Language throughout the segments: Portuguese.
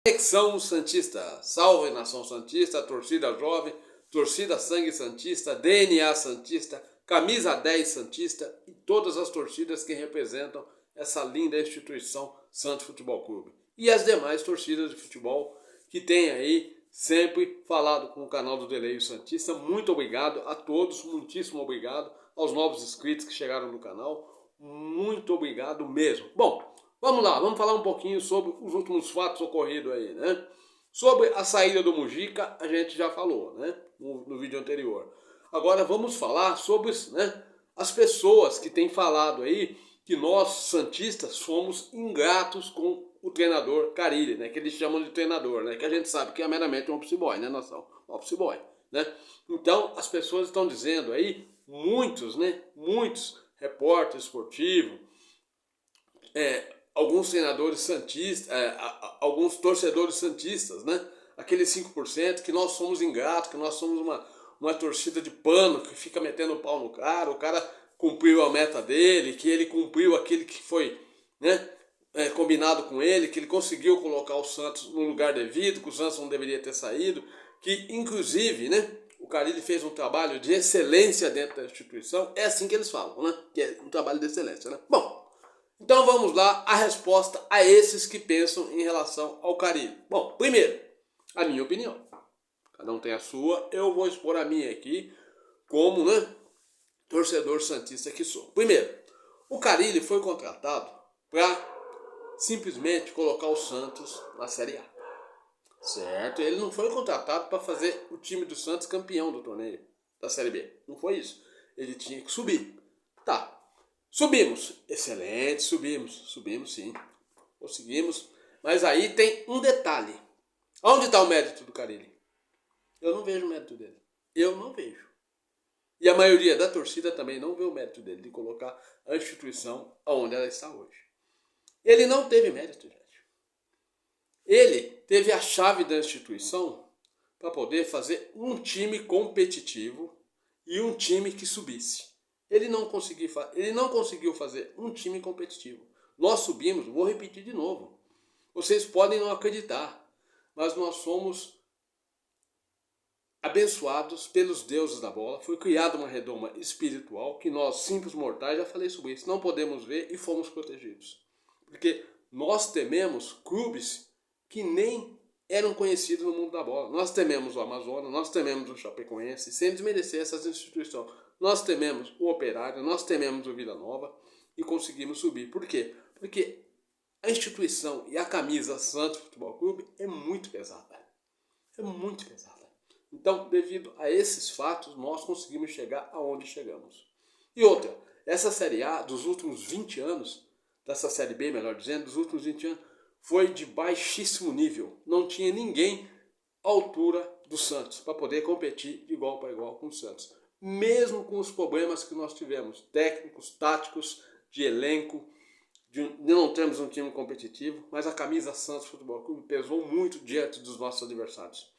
Conexão Santista, salve nação Santista, torcida jovem, torcida sangue Santista, DNA Santista, camisa 10 Santista e todas as torcidas que representam essa linda instituição Santos Futebol Clube. E as demais torcidas de futebol que tem aí sempre falado com o canal do Deleio Santista. Muito obrigado a todos, muitíssimo obrigado aos novos inscritos que chegaram no canal. Muito obrigado mesmo. Bom, vamos lá, vamos falar um pouquinho sobre os últimos fatos ocorridos aí, né? Sobre a saída do Mujica, a gente já falou, né? No vídeo anterior. Agora vamos falar sobre, né, as pessoas que têm falado aí que nós, santistas, somos ingratos com o treinador Carille, né? Que eles chamam de treinador, né? Que a gente sabe que é meramente um office boy, né, nação? Office boy, né? Então, as pessoas estão dizendo aí, muitos, né? Muitos repórteres esportivos, alguns treinadores santistas, alguns torcedores santistas, né? Aqueles 5% que nós somos ingratos, que nós somos uma torcida de pano que fica metendo o pau no cara, o cara cumpriu a meta dele, que ele cumpriu aquele que foi, né, combinado com ele, que ele conseguiu colocar o Santos no lugar devido, que o Santos não deveria ter saído, que inclusive, né, o Carille fez um trabalho de excelência dentro da instituição, é assim que eles falam, né, que é um trabalho de excelência, né. Bom, então vamos lá, a resposta a esses que pensam em relação ao Carille. Bom, primeiro, a minha opinião. Cada um tem a sua, eu vou expor a minha aqui como, né, torcedor santista que sou. Primeiro, o Carille foi contratado para simplesmente colocar o Santos na Série A. Certo? Ele não foi contratado para fazer o time do Santos campeão do torneio da Série B. Não foi isso. Ele tinha que subir. Tá. Subimos. Excelente, subimos sim. Conseguimos. Mas aí tem um detalhe. Onde está o mérito do Carille? Eu não vejo o mérito dele. Eu não vejo. E a maioria da torcida também não vê o mérito dele de colocar a instituição onde ela está hoje. Ele não teve mérito, gente. Ele teve a chave da instituição para poder fazer um time competitivo e um time que subisse. Ele não conseguiu fazer um time competitivo. Nós subimos, vou repetir de novo. Vocês podem não acreditar, mas nós somos abençoados pelos deuses da bola. Foi criada uma redoma espiritual que nós, simples mortais, já falei sobre isso, não podemos ver e fomos protegidos. Porque nós tememos clubes que nem eram conhecidos no mundo da bola. Nós tememos o Amazonas, nós tememos o Chapecoense, sem desmerecer essas instituições. Nós tememos o Operário, nós tememos o Vila Nova e conseguimos subir. Por quê? Porque a instituição e a camisa Santos Futebol Clube é muito pesada. É muito pesada. Então, devido a esses fatos, nós conseguimos chegar aonde chegamos. E outra, essa Série A dos últimos 20 anos, dessa Série B, melhor dizendo, dos últimos 20 anos, foi de baixíssimo nível. Não tinha ninguém à altura do Santos para poder competir de igual para igual com o Santos. Mesmo com os problemas que nós tivemos, técnicos, táticos, de elenco, de não termos um time competitivo, mas a camisa Santos Futebol Clube pesou muito diante dos nossos adversários.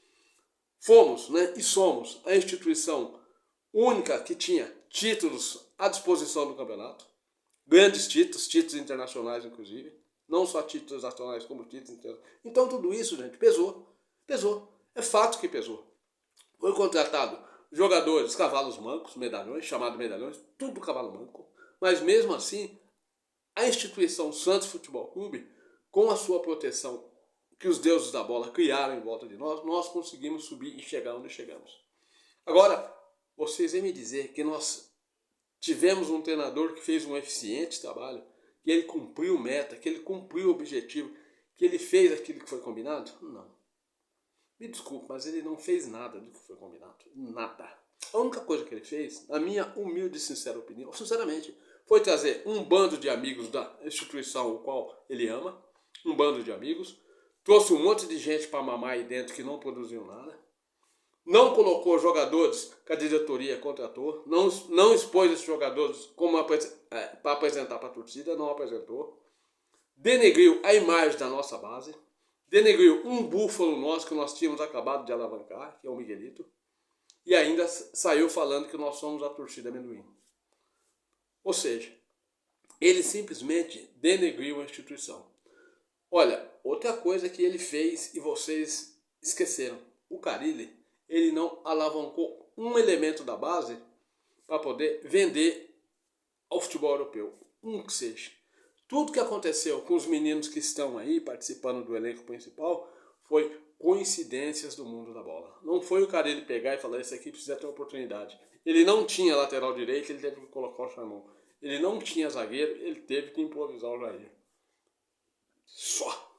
Fomos, né, e somos a instituição única que tinha títulos à disposição do campeonato, grandes títulos, títulos internacionais inclusive, não só títulos nacionais como títulos internacionais. Então tudo isso, gente, pesou. É fato que pesou. Foi contratado jogadores, cavalos mancos, medalhões, chamados medalhões, tudo cavalo manco. Mas mesmo assim, a instituição Santos Futebol Clube, com a sua proteção que os deuses da bola criaram em volta de nós, nós conseguimos subir e chegar onde chegamos. Agora, vocês vêm me dizer que nós tivemos um treinador que fez um eficiente trabalho, que ele cumpriu meta, que ele cumpriu o objetivo, que ele fez aquilo que foi combinado? Não. Me desculpe, mas ele não fez nada do que foi combinado. Nada. A única coisa que ele fez, na minha humilde e sincera opinião, sinceramente, foi trazer um bando de amigos da instituição o qual ele ama, um bando de amigos, trouxe um monte de gente para mamar aí dentro que não produziu nada, não colocou jogadores que a diretoria contratou, não expôs esses jogadores para apresentar para a torcida, não apresentou, denegriu a imagem da nossa base, denegriu um búfalo nosso que nós tínhamos acabado de alavancar, que é o Miguelito, e ainda saiu falando que nós somos a torcida amendoim. Ou seja, ele simplesmente denegriu a instituição. Olha, outra coisa que ele fez e vocês esqueceram. O Carille, ele não alavancou um elemento da base para poder vender ao futebol europeu. Um que seja. Tudo que aconteceu com os meninos que estão aí participando do elenco principal foi coincidências do mundo da bola. Não foi o Carille pegar e falar, esse aqui precisa ter uma oportunidade. Ele não tinha lateral direito, ele teve que colocar o Chamon. Ele não tinha zagueiro, ele teve que improvisar o Jair. Só.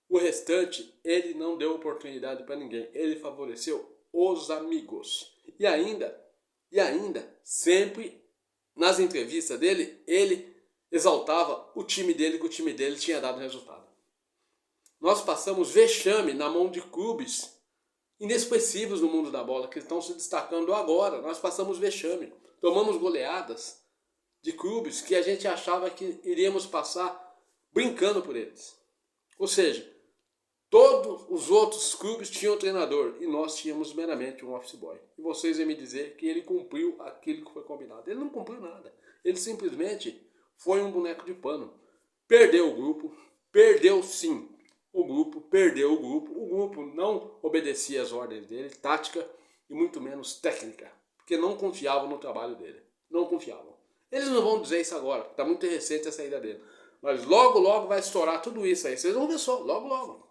O restante, ele não deu oportunidade para ninguém. Ele favoreceu os amigos. E ainda, sempre nas entrevistas dele, ele exaltava o time dele, que o time dele tinha dado resultado. Nós passamos vexame na mão de clubes inexpressivos no mundo da bola, que estão se destacando agora. Nós passamos vexame. Tomamos goleadas de clubes que a gente achava que iríamos passar brincando por eles. Ou seja, todos os outros clubes tinham treinador e nós tínhamos meramente um office boy. E vocês vão me dizer que ele cumpriu aquilo que foi combinado. Ele não cumpriu nada. Ele simplesmente foi um boneco de pano. Perdeu o grupo, perdeu sim o grupo, perdeu o grupo. O grupo não obedecia às ordens dele, tática e muito menos técnica, porque não confiavam no trabalho dele. Não confiavam. Eles não vão dizer isso agora, está muito recente a saída dele. Mas logo, logo vai estourar tudo isso aí. Vocês vão ver só, logo, logo.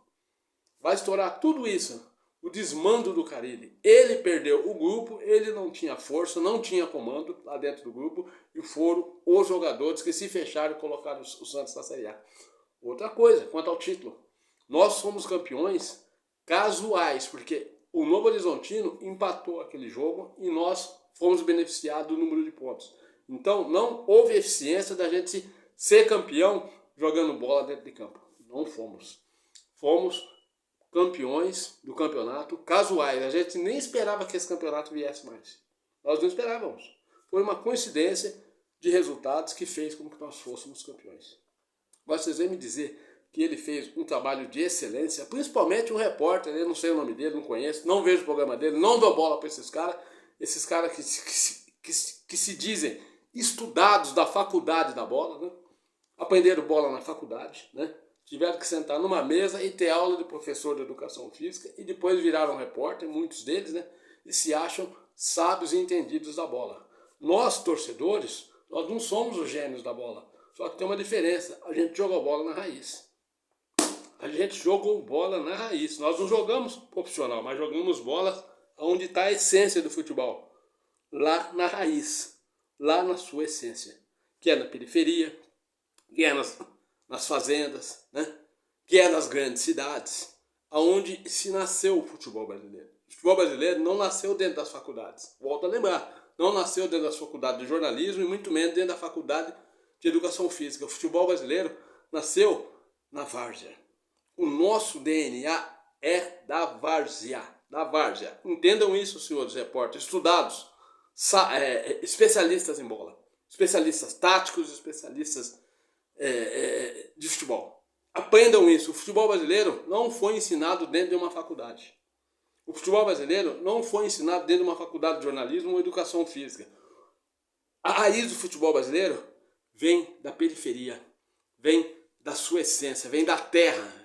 Vai estourar tudo isso. O desmando do Carille. Ele perdeu o grupo, ele não tinha força, não tinha comando lá dentro do grupo. E foram os jogadores que se fecharam e colocaram o Santos na Série A. Outra coisa, quanto ao título. Nós fomos campeões casuais, porque o Novo Horizontino empatou aquele jogo e nós fomos beneficiados do número de pontos. Então não houve eficiência da gente ser campeão jogando bola dentro de campo. Não fomos. Fomos campeões do campeonato casuais. A gente nem esperava que esse campeonato viesse mais. Nós não esperávamos. Foi uma coincidência de resultados que fez com que nós fôssemos campeões. Mas vocês vêm me dizer que ele fez um trabalho de excelência, principalmente um repórter, eu não sei o nome dele, não conheço, não vejo o programa dele, não dou bola para esses caras que se dizem estudados da faculdade da bola, né? Aprenderam bola na faculdade, né? Tiveram que sentar numa mesa e ter aula de professor de educação física e depois viraram repórter, muitos deles, né? E se acham sábios e entendidos da bola. Nós, torcedores, nós não somos os gênios da bola, só que tem uma diferença, a gente joga bola na raiz. A gente jogou bola na raiz. Nós não jogamos profissional, mas jogamos bola onde está a essência do futebol. Lá na raiz. Lá na sua essência. Que é na periferia, que é nas fazendas, né? Que é nas grandes cidades, onde se nasceu o futebol brasileiro. O futebol brasileiro não nasceu dentro das faculdades. Volto a lembrar. Não nasceu dentro das faculdades de jornalismo e muito menos dentro da faculdade de educação física. O futebol brasileiro nasceu na várzea. O nosso DNA é da várzea. Da várzea. Entendam isso, senhores repórteres, estudados, especialistas em bola, especialistas táticos, especialistas de futebol. Aprendam isso. O futebol brasileiro não foi ensinado dentro de uma faculdade. O futebol brasileiro não foi ensinado dentro de uma faculdade de jornalismo ou educação física. A raiz do futebol brasileiro vem da periferia, vem da sua essência, vem da terra,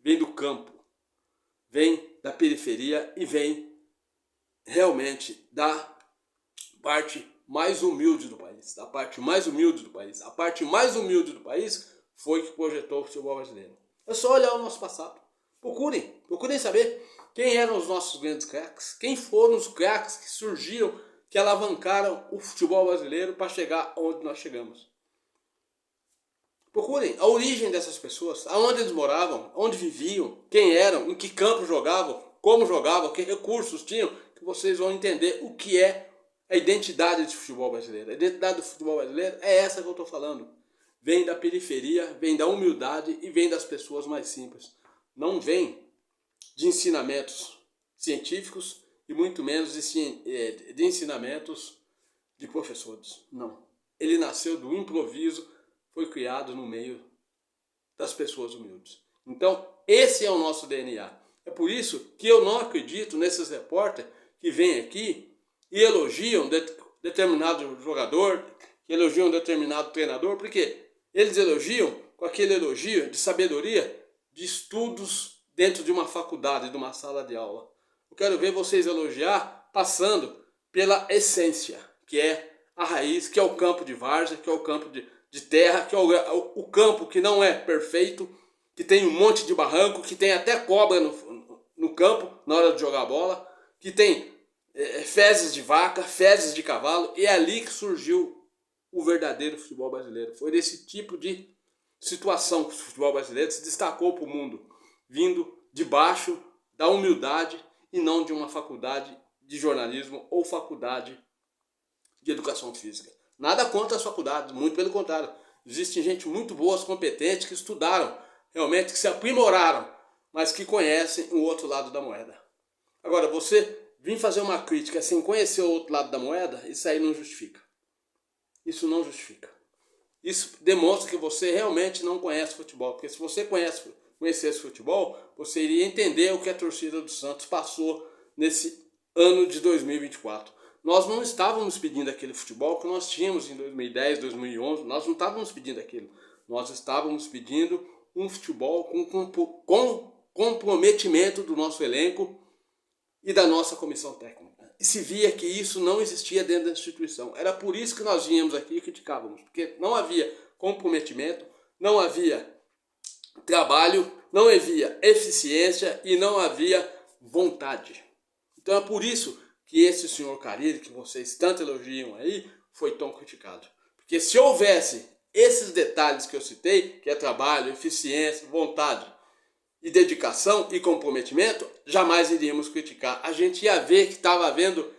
vem do campo, vem da periferia e vem realmente da parte mais humilde do país. Da parte mais humilde do país. A parte mais humilde do país foi que projetou o futebol brasileiro. É só olhar o nosso passado. Procurem saber quem eram os nossos grandes craques, quem foram os craques que surgiram, que alavancaram o futebol brasileiro para chegar onde nós chegamos. Procurem a origem dessas pessoas, aonde eles moravam, onde viviam, quem eram, em que campo jogavam, como jogavam, que recursos tinham, que vocês vão entender o que é a identidade do futebol brasileiro. A identidade do futebol brasileiro é essa que eu estou falando. Vem da periferia, vem da humildade e vem das pessoas mais simples. Não vem de ensinamentos científicos e muito menos de ensinamentos de professores. Não. Ele nasceu do improviso, foi criado no meio das pessoas humildes. Então, esse é o nosso DNA. É por isso que eu não acredito nesses repórteres que vêm aqui e elogiam determinado jogador, que elogiam determinado treinador, porque eles elogiam com aquele elogio de sabedoria de estudos dentro de uma faculdade, de uma sala de aula. Eu quero ver vocês elogiar passando pela essência, que é a raiz, que é o campo de várzea, que é o campo de terra, que é o campo que não é perfeito, que tem um monte de barranco, que tem até cobra no campo na hora de jogar bola, que tem fezes de vaca, fezes de cavalo, e é ali que surgiu o verdadeiro futebol brasileiro. Foi desse tipo de situação que o futebol brasileiro se destacou para o mundo, vindo de baixo, da humildade e não de uma faculdade de jornalismo ou faculdade de educação física. Nada contra as faculdades, muito pelo contrário. Existe gente muito boa, competente, que estudaram, realmente que se aprimoraram, mas que conhecem o outro lado da moeda. Agora, você vir fazer uma crítica sem conhecer o outro lado da moeda, isso aí não justifica. Isso não justifica. Isso demonstra que você realmente não conhece futebol. Porque se você conhecesse futebol, você iria entender o que a torcida do Santos passou nesse ano de 2024. Nós não estávamos pedindo aquele futebol que nós tínhamos em 2010, 2011. Nós não estávamos pedindo aquilo. Nós estávamos pedindo um futebol com comprometimento do nosso elenco e da nossa comissão técnica. E se via que isso não existia dentro da instituição. Era por isso que nós vínhamos aqui e criticávamos. Porque não havia comprometimento, não havia trabalho, não havia eficiência e não havia vontade. Então é por isso que esse senhor Carille, que vocês tanto elogiam aí, foi tão criticado. Porque se houvesse esses detalhes que eu citei, que é trabalho, eficiência, vontade e dedicação e comprometimento, jamais iríamos criticar. A gente ia ver que estava havendo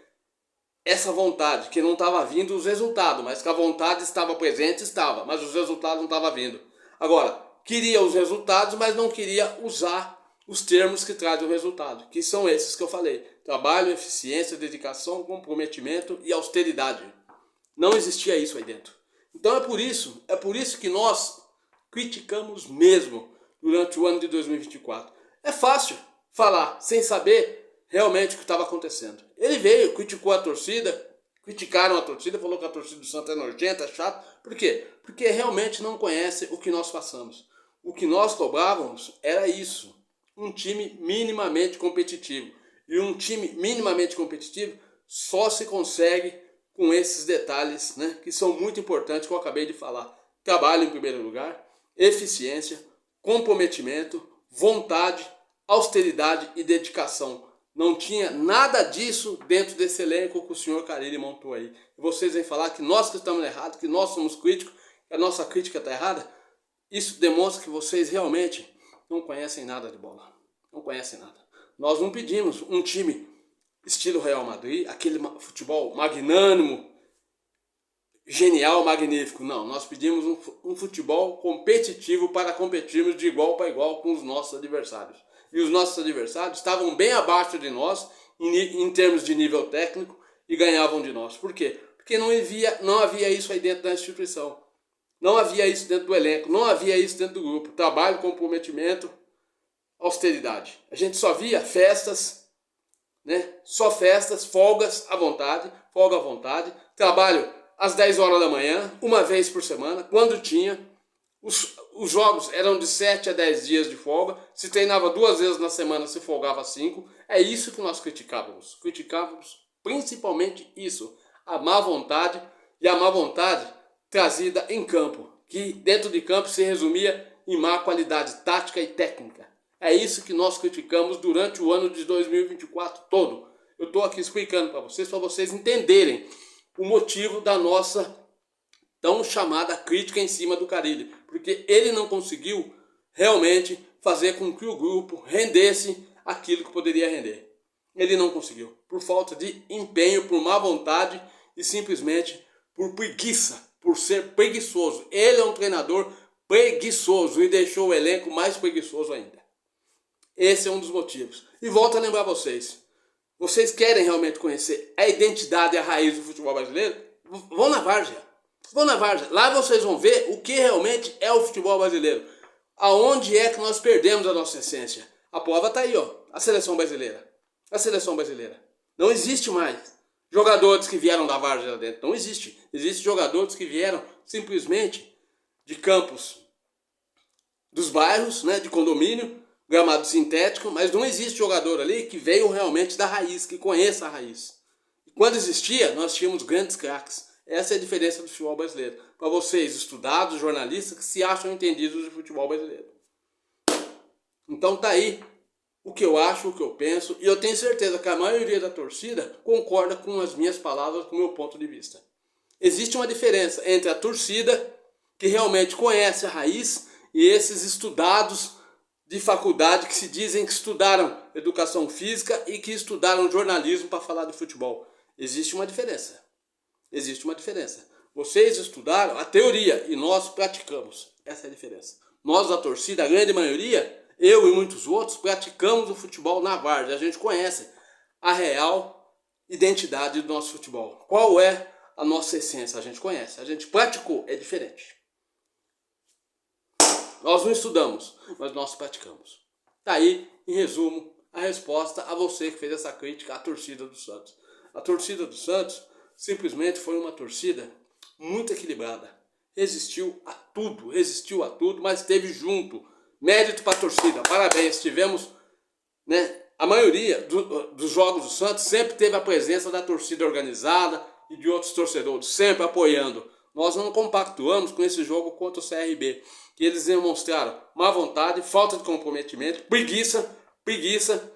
essa vontade, que não estava vindo os resultados, mas que a vontade estava presente, estava, mas os resultados não estavam vindo. Agora, queria os resultados, mas não queria usar os termos que trazem o resultado, que são esses que eu falei: trabalho, eficiência, dedicação, comprometimento e austeridade. Não existia isso aí dentro. Então é por isso que nós criticamos mesmo durante o ano de 2024. É fácil falar sem saber realmente o que estava acontecendo. Ele veio, criticou a torcida, criticaram a torcida, falou que a torcida do Santos é nojenta, é chata. Por quê? Porque realmente não conhece o que nós passamos. O que nós cobrávamos era isso: um time minimamente competitivo. E um time minimamente competitivo só se consegue com esses detalhes, né, que são muito importantes, que eu acabei de falar. Trabalho em primeiro lugar, eficiência, comprometimento, vontade, austeridade e dedicação. Não tinha nada disso dentro desse elenco que o senhor Carille montou aí. E vocês vêm falar que nós que estamos errados, que nós somos críticos, que a nossa crítica está errada? Isso demonstra que vocês realmente não conhecem nada de bola. Não conhecem nada. Nós não pedimos um time estilo Real Madrid, aquele futebol magnânimo, genial, magnífico. Não, nós pedimos um futebol competitivo para competirmos de igual para igual com os nossos adversários. E os nossos adversários estavam bem abaixo de nós em termos de nível técnico e ganhavam de nós. Por quê? Porque não havia isso aí dentro da instituição. Não havia isso dentro do elenco, não havia isso dentro do grupo. Trabalho, comprometimento, austeridade. A gente só via festas, né? Só festas, folgas à vontade, folga à vontade. Trabalho às 10 horas da manhã, uma vez por semana, quando tinha. Os jogos eram de 7 a 10 dias de folga. Se treinava 2 vezes na semana, se folgava 5. É isso que nós criticávamos. Criticávamos principalmente isso. A má vontade, e a má vontade trazida em campo, que dentro de campo se resumia em má qualidade tática e técnica. É isso que nós criticamos durante o ano de 2024 todo. Eu estou aqui explicando para vocês entenderem o motivo da nossa tão chamada crítica em cima do Carille. Porque ele não conseguiu realmente fazer com que o grupo rendesse aquilo que poderia render. Ele não conseguiu. Por falta de empenho, por má vontade e simplesmente por preguiça. Por ser preguiçoso. Ele é um treinador preguiçoso e deixou o elenco mais preguiçoso ainda. Esse é um dos motivos. E volto a lembrar vocês. Vocês querem realmente conhecer a identidade e a raiz do futebol brasileiro? Vão na várzea. Vão na várzea. Lá vocês vão ver o que realmente é o futebol brasileiro. Aonde é que nós perdemos a nossa essência? A prova está aí, ó. A seleção brasileira. A seleção brasileira. Não existe mais jogadores que vieram da várzea lá dentro. Não existe. Existem jogadores que vieram simplesmente de campos dos bairros, né, de condomínio, gramado sintético, mas não existe jogador ali que veio realmente da raiz, que conheça a raiz. E quando existia, nós tínhamos grandes craques. Essa é a diferença do futebol brasileiro. Para vocês, estudados, jornalistas, que se acham entendidos de futebol brasileiro. Então tá aí o que eu acho, o que eu penso, e eu tenho certeza que a maioria da torcida concorda com as minhas palavras, com o meu ponto de vista. Existe uma diferença entre a torcida, que realmente conhece a raiz, e esses estudados de faculdade que se dizem que estudaram educação física e que estudaram jornalismo para falar de futebol. Existe uma diferença. Existe uma diferença. Vocês estudaram a teoria e nós praticamos. Essa é a diferença. Nós, a torcida, a grande maioria, eu e muitos outros, praticamos o futebol na várzea. A gente conhece a real identidade do nosso futebol. Qual é a nossa essência? A gente conhece. A gente praticou. É diferente. Nós não estudamos, mas nós praticamos. Tá aí, em resumo, a resposta a você que fez essa crítica à torcida do Santos. A torcida do Santos simplesmente foi uma torcida muito equilibrada. Resistiu a tudo, mas esteve junto. Mérito para a torcida, parabéns. Tivemos, né, a maioria dos jogos do Santos sempre teve a presença da torcida organizada e de outros torcedores, sempre apoiando. Nós não compactuamos com esse jogo contra o CRB, que eles demonstraram má vontade, falta de comprometimento, preguiça,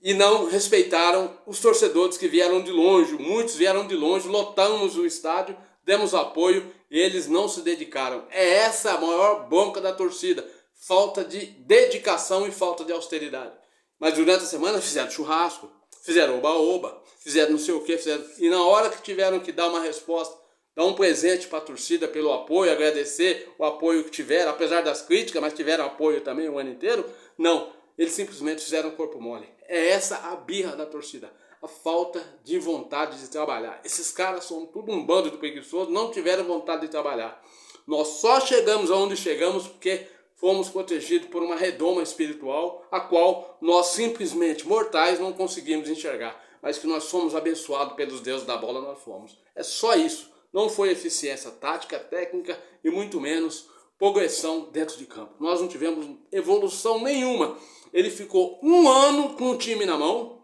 e não respeitaram os torcedores que vieram de longe. Muitos vieram de longe, lotamos o estádio, demos apoio e eles não se dedicaram. É essa a maior bronca da torcida, falta de dedicação e falta de austeridade. Mas durante a semana fizeram churrasco, fizeram oba-oba, fizeram não sei o que, e na hora que tiveram que dar uma resposta, dar um presente para a torcida pelo apoio, agradecer o apoio que tiveram, apesar das críticas, mas tiveram apoio também o ano inteiro, não, eles simplesmente fizeram corpo mole. É essa a birra da torcida, a falta de vontade de trabalhar. Esses caras são tudo um bando de preguiçosos, não tiveram vontade de trabalhar. Nós só chegamos aonde chegamos porque fomos protegidos por uma redoma espiritual, a qual nós simplesmente, mortais, não conseguimos enxergar, mas que nós somos abençoados pelos deuses da bola, nós fomos. É só isso. Não foi eficiência tática, técnica e muito menos progressão dentro de campo. Nós não tivemos evolução nenhuma. Ele ficou um ano com o time na mão,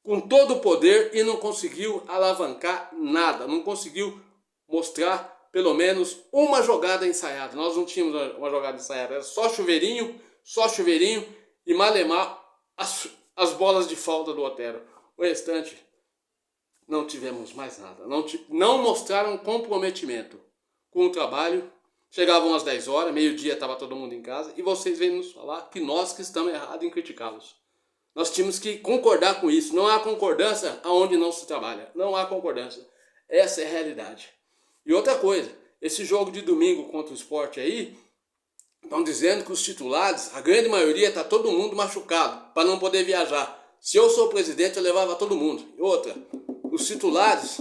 com todo o poder, e não conseguiu alavancar nada. Não conseguiu mostrar pelo menos uma jogada ensaiada. Nós não tínhamos uma jogada ensaiada. Era só chuveirinho e malemar as bolas de falta do Otero. O restante, não tivemos mais nada. Não mostraram comprometimento com o trabalho. Chegavam às 10 horas, meio-dia estava todo mundo em casa, e vocês vêm nos falar que nós que estamos errados em criticá-los. Nós tínhamos que concordar com isso. Não há concordância aonde não se trabalha. Não há concordância. Essa é a realidade. E outra coisa, esse jogo de domingo contra o Sport aí, estão dizendo que os titulares, a grande maioria, está todo mundo machucado, para não poder viajar. Se eu sou presidente, eu levava todo mundo. E outra, os titulares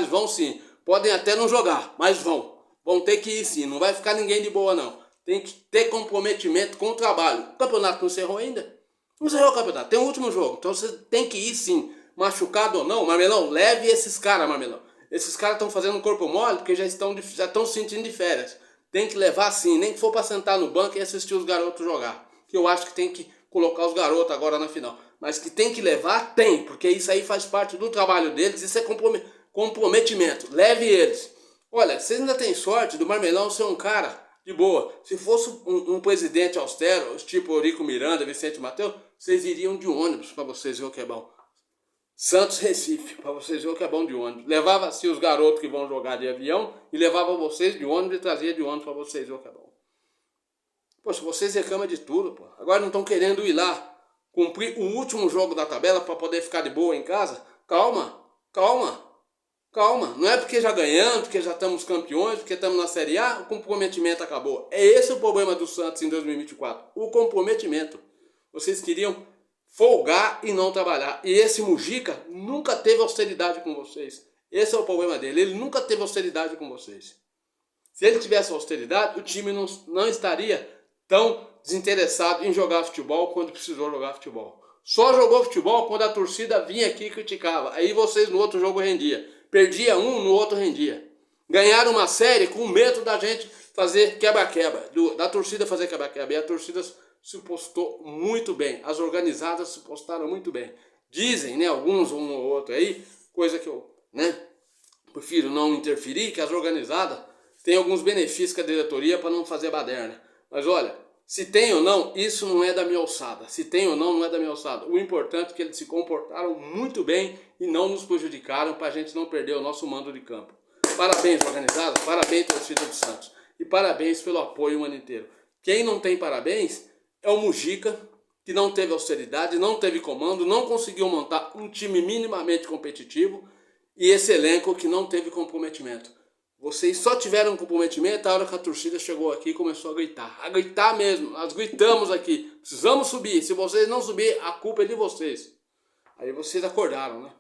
vão sim, podem até não jogar, mas vão ter que ir sim, não vai ficar ninguém de boa não. Tem que ter comprometimento com o trabalho. O campeonato não encerrou ainda? Não encerrou o campeonato, tem um último jogo, então você tem que ir sim, machucado ou não. Marmelão, leve esses caras, Marmelão. Esses caras estão fazendo um corpo mole porque já estão sentindo de férias. Tem que levar sim, nem que for para sentar no banco e assistir os garotos jogar. Que eu acho que tem que colocar os garotos agora na final. Mas que tem que levar, tem, porque isso aí faz parte do trabalho deles, isso é comprometimento. Leve eles. Olha, vocês ainda têm sorte do Marmelão ser um cara de boa. Se fosse um presidente austero, tipo Eurico Miranda, Vicente Mateus, vocês iriam de ônibus para vocês verem o que é bom. Santos Recife, para vocês verem o que é bom de ônibus. Levava-se os garotos que vão jogar de avião e levava vocês de ônibus e trazia de ônibus para vocês verem o que é bom. Poxa, vocês reclamam de tudo, pô. Agora não estão querendo ir lá cumprir o último jogo da tabela para poder ficar de boa em casa? Calma. Não é porque já ganhamos, porque já estamos campeões, porque estamos na Série A, o comprometimento acabou. É esse o problema do Santos em 2024. O comprometimento. Vocês queriam folgar e não trabalhar. E esse Mujica nunca teve austeridade com vocês. Esse é o problema dele. Ele nunca teve austeridade com vocês. Se ele tivesse austeridade, o time não estaria tão desinteressado em jogar futebol quando precisou jogar futebol. Só jogou futebol quando a torcida vinha aqui e criticava. Aí vocês no outro jogo rendia. Perdia um, no outro rendia. Ganharam uma série com medo da gente fazer quebra-quebra, da torcida fazer quebra-quebra. E a torcida se postou muito bem, as organizadas se postaram muito bem. Dizem, né, alguns, um ou outro aí, coisa que eu, né, prefiro não interferir, que as organizadas têm alguns benefícios com a diretoria para não fazer baderna. Mas olha, se tem ou não, isso não é da minha alçada. Se tem ou não, não é da minha alçada. O importante é que eles se comportaram muito bem e não nos prejudicaram para a gente não perder o nosso mando de campo. Parabéns, organizado, parabéns, torcida do Santos. E parabéns pelo apoio o ano inteiro. Quem não tem parabéns é o Mujica, que não teve austeridade, não teve comando, não conseguiu montar um time minimamente competitivo, e esse elenco que não teve comprometimento. Vocês só tiveram comprometimento a hora que a torcida chegou aqui e começou a gritar mesmo. Nós gritamos aqui, precisamos subir, se vocês não subir, a culpa é de vocês. Aí vocês acordaram, né?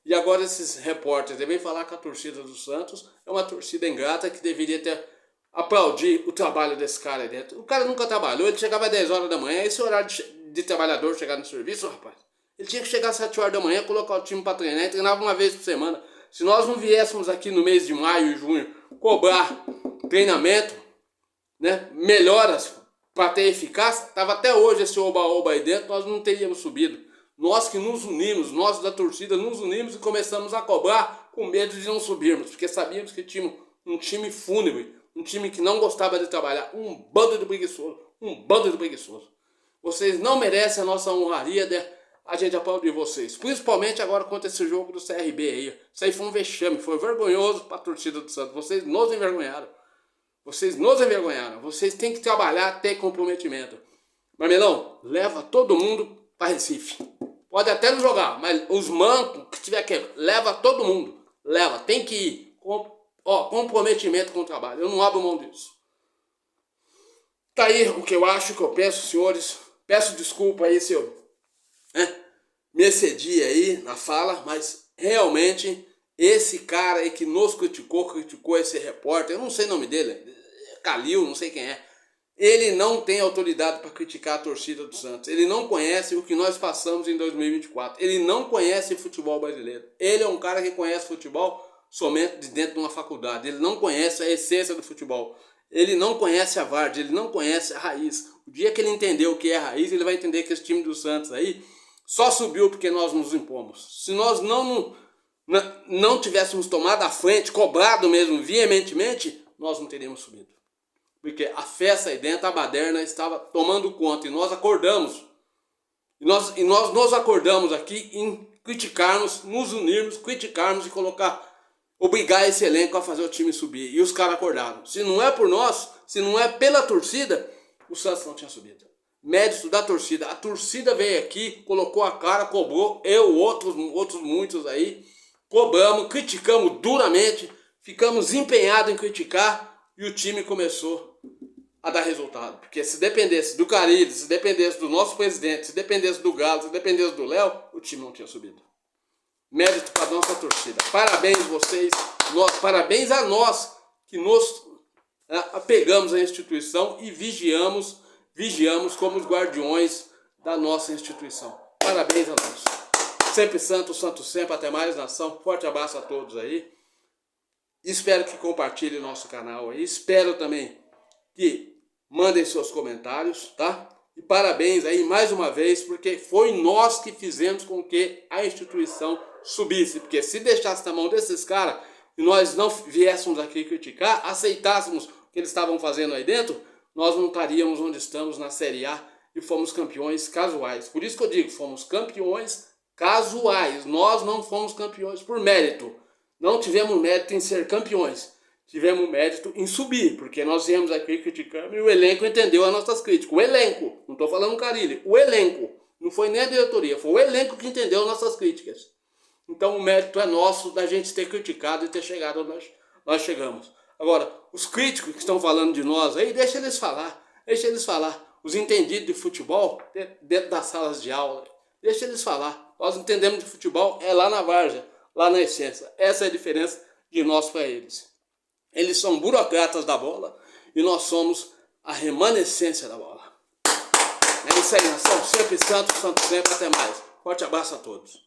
E agora esses repórteres devem falar que a torcida do Santos é uma torcida ingrata que deveria ter aplaudir o trabalho desse cara aí dentro. O cara nunca trabalhou, ele chegava às 10 horas da manhã, esse horário de trabalhador chegar no serviço, rapaz. Ele tinha que chegar às 7 horas da manhã, colocar o time para treinar e treinava uma vez por semana. Se nós não viéssemos aqui no mês de maio e junho cobrar treinamento, né, melhoras para ter eficácia, tava até hoje esse oba-oba aí dentro, nós não teríamos subido. Nós que nos unimos, nós da torcida nos unimos e começamos a cobrar com medo de não subirmos, porque sabíamos que tínhamos um time fúnebre, um time que não gostava de trabalhar, um bando de preguiçoso. Vocês não merecem a nossa honraria de a gente aplaudir vocês, principalmente agora contra esse jogo do CRB aí. Isso aí foi um vexame, foi vergonhoso para a torcida do Santos. Vocês nos envergonharam. Vocês têm que trabalhar, ter comprometimento. Marmelão, leva todo mundo para Recife. Pode até não jogar, mas os mancos que tiver aqui, leva todo mundo. Leva, tem que ir. Comprometimento com o trabalho. Eu não abro mão disso. Tá aí o que eu acho, que eu penso, senhores. Peço desculpa aí se eu me excedi aí na fala, mas realmente esse cara aí que nos criticou esse repórter, eu não sei o nome dele, Calil, não sei quem é. Ele não tem autoridade para criticar a torcida do Santos. Ele não conhece o que nós passamos em 2024. Ele não conhece futebol brasileiro. Ele é um cara que conhece futebol somente de dentro de uma faculdade. Ele não conhece a essência do futebol. Ele não conhece a várzea, ele não conhece a raiz. O dia que ele entender o que é a raiz, ele vai entender que esse time do Santos aí só subiu porque nós nos impomos. Se nós não tivéssemos tomado a frente, cobrado mesmo veementemente, nós não teríamos subido. Porque a festa aí dentro, a baderna estava tomando conta e nós acordamos. E nós nos acordamos aqui em criticarmos, nos unirmos, criticarmos e obrigar esse elenco a fazer o time subir. E os caras acordaram. Se não é por nós, se não é pela torcida, o Santos não tinha subido. Mérito da torcida. A torcida veio aqui, colocou a cara, cobrou. Eu, outros muitos aí, cobramos, criticamos duramente, ficamos empenhados em criticar e o time começou a dar resultado. Porque se dependesse do Carille, se dependesse do nosso presidente, se dependesse do Galo, se dependesse do Léo, o time não tinha subido. Mérito para a nossa torcida. Parabéns vocês, parabéns a nós que nos apegamos à instituição e vigiamos como os guardiões da nossa instituição. Parabéns a nós. Sempre Santos, Santos sempre, até mais, nação. Forte abraço a todos aí. Espero que compartilhem o nosso canal aí. Espero também que mandem seus comentários, tá? E parabéns aí mais uma vez, porque foi nós que fizemos com que a instituição subisse. Porque se deixasse na mão desses caras e nós não viéssemos aqui criticar, aceitássemos o que eles estavam fazendo aí dentro, nós não estaríamos onde estamos na Série A e fomos campeões casuais. Por isso que eu digo, fomos campeões casuais. Nós não fomos campeões por mérito. Não tivemos mérito em ser campeões. Tivemos mérito em subir, porque nós viemos aqui criticando e o elenco entendeu as nossas críticas. O elenco, não estou falando Carille, o elenco. Não foi nem a diretoria, foi o elenco que entendeu as nossas críticas. Então o mérito é nosso da gente ter criticado e ter chegado onde nós chegamos. Agora, os críticos que estão falando de nós aí, deixa eles falar. Os entendidos de futebol dentro das salas de aula, deixa eles falar. Nós entendemos de futebol é lá na várzea, lá na essência. Essa é a diferença de nós para eles. Eles são burocratas da bola e nós somos a remanescência da bola. É isso aí, nação. Sempre Santos, Santos sempre, até mais. Forte abraço a todos.